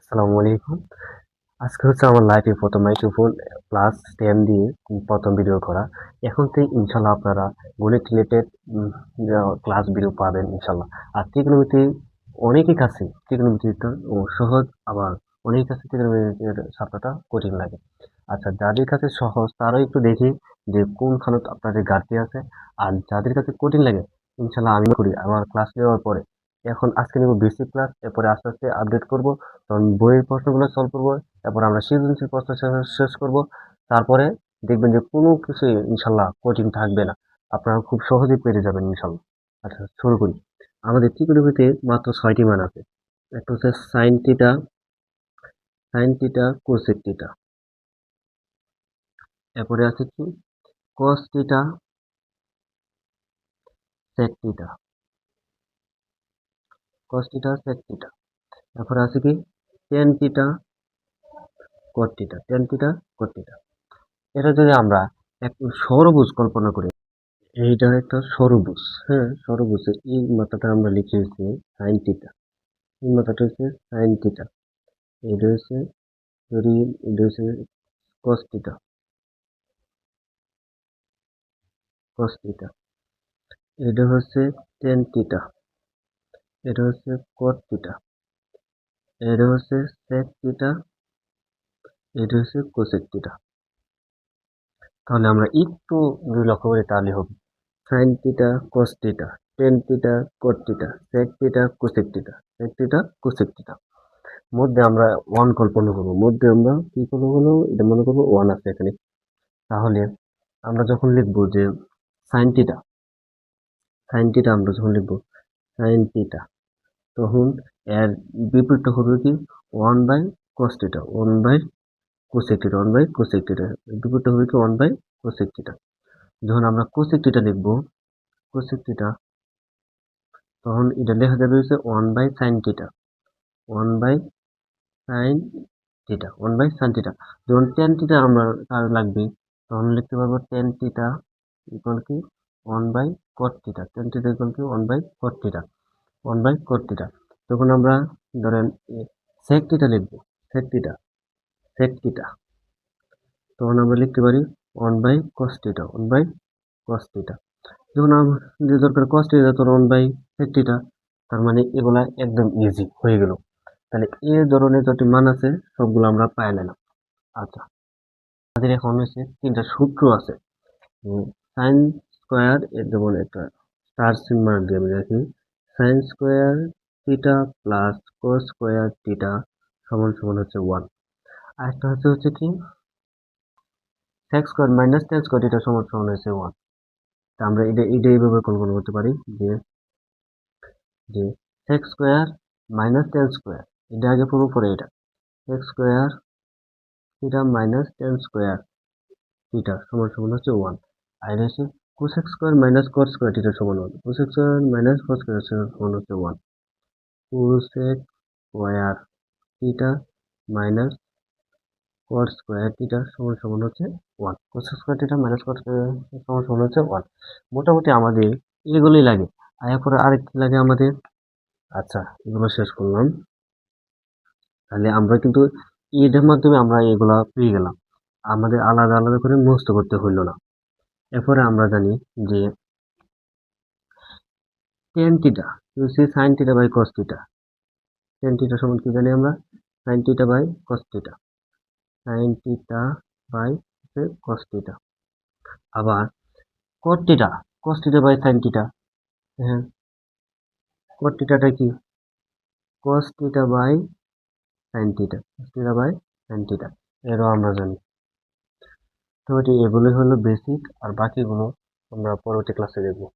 আসসালামু আলাইকুম। আজকে হচ্ছে আমার লাইফে প্রথম মাইক্রোফোন ক্লাস 10 দিয়ে প্রথম ভিডিও করা। এখন থেকে ইনশাল্লাহ আপনারা গণিত রিলেটেড ক্লাস ভিডিও পাবেন ইনশাল্লাহ। আর ত্রিকোণমিতি অনেকের কাছে ত্রিকোণমিতিটা সহজ, আবার অনেকের কাছে ত্রিকোণমিতির সাপটাটা কঠিন লাগে। আচ্ছা, যাদের কাছে সহজ তারাও একটু দেখি যে কোনখানে আপনাদের ঘাটতি আছে। আর যাদের কাছে কঠিন লাগে ইনশাল্লাহ আমি করি আমার ক্লাস নেওয়ার পরে। এখন আজকে নেব বেসিক ক্লাস, এরপরে আস্তে আস্তে আপডেট করব। তখন বইয়ের প্রশ্নগুলো সলভ করবো, তারপর আমরা সৃজনশীল প্রশ্ন শেষ করব। তারপরে দেখবেন যে কোনো কিছু ইনশাল্লাহ কঠিন থাকবে না, আপনারা খুব সহজেই পেরে যাবেন ইনশাল্লাহ। আচ্ছা, শুরু করি। আমাদের ত্রিকোণমিতিতে মাত্র 6টি মান আছে। একটা হচ্ছে সাইন থিটা কোসেক থিটা। এরপরে আছে কি cos theta sec theta, cos theta sec theta. এরপরে আছে কি tan theta cot theta, tan theta cot theta. এটা যদি আমরা একটু ষড়ভুজ কল্পনা করি, এইটা একটা ষড়ভুজ। হ্যাঁ, ষড়ভুজের এই মাথাটা আমরা লিখেছি সাইন থিটা, এই মাথাটা হচ্ছে সাইন থিটা, এটা হচ্ছে যদি এটা হচ্ছে কস থিটা, কস থিটা। এটা হচ্ছে টেন থিটা, এটা হচ্ছে কট থিটা, এটা হচ্ছে সেক থিটা, এটা হচ্ছে কোসেক থিটা। তাহলে আমরা একটু যদি লক্ষ্য করি তাহলে হবে sine theta cos theta, tan theta cot theta, sec theta cosec theta, sec theta cosec theta. মধ্যে আমরা ওয়ান কল্পনা করবো, মধ্যে আমরা কি কল্পনা করবো, এটা মনে করবো ওয়ান আছে এখানে। তাহলে আমরা যখন লিখবো যে সাইন থিটা, সাইন থিটা আমরা যখন লিখবো সাইন থিটা, তখন এর বিপরীতটা হবে কি one by cos theta, one by cosec theta, one by cosec theta. বিপরীতটা হবে কি ওয়ান বাই কোসেক থিটা। যখন আমরা কোসেক থিটা লিখবো, কোসেক থিটা, তখন এটা লেখা যাবে হচ্ছে one by sine theta, one by sine theta, one by sine theta. যখন টেন থিটা আমরা লাগবে, তখন লিখতে পারবো টেন থিটা ইকুয়াল কি one by cot theta, tan theta equal কি one by cot theta, one by cot theta. তখন আমরা ধরেন সেক থিটা লিখবো, সেক থিটা, সেক থিটা, তখন আমরা লিখতে পারি one by cos theta, one by cos theta. যখন আমাদের দরকার কস থিটা, তখন ওয়ান বাই সেক থিটা। তার মানে এগুলা একদম ইজি হয়ে গেল। তাহলে এই ধরনের যত মান আছে সবগুলো আমরা পাই নিলাম। আচ্ছা, আমাদের এখন হচ্ছে তিনটা সূত্র আছে। সাইন স্কোয়ার, যেমন একটা স্টার সিম্বল দিয়ে আমি রাখি, sine square theta plus cos square theta সমান সমান হচ্ছে ওয়ান। আর একটা হচ্ছে কি sec square minus tan square theta সমান সমান হচ্ছে ওয়ান। তা আমরা এটা এইভাবে কল্পনা করতে পারি যে যে sec square minus tan square, এটা আগে পূর্ব পরে এটা sec square theta minus tan square theta সমান সমান হচ্ছে ওয়ান। আর এটা হচ্ছে cosec square minus cot square theta সমান one, cosec square minus cot square সমান হচ্ছে one, cosec square theta minus cot square theta সমান সমান হচ্ছে one, cosec square theta minus cot square সমান সমান হচ্ছে ওয়ান। মোটামুটি আমাদের এগুলোই লাগে। আর এরপরে আরেকটি লাগে আমাদের। আচ্ছা, এগুলো শেষ করলাম। তাহলে আমরা কিন্তু এটার মাধ্যমে আমরা এগুলা পেয়ে গেলাম, আমাদের আলাদা আলাদা করে মুখস্থ করতে হইলো না। এরপরে আমরা জানি যে টেন থিটা হচ্ছে sine theta by cos theta, tan theta সমান কি জানি আমরা sine theta by cos theta, sine theta by cos theta. আবার cot theta, cos theta by sine theta. হ্যাঁ, কট থিটাটা কি cos theta by sine theta, cos theta by sine theta, এরও আমরা জানি। তো এগুলোই হলো বেসিক, আর বাকিগুলো আমরা পরবর্তী ক্লাসে দেখবো।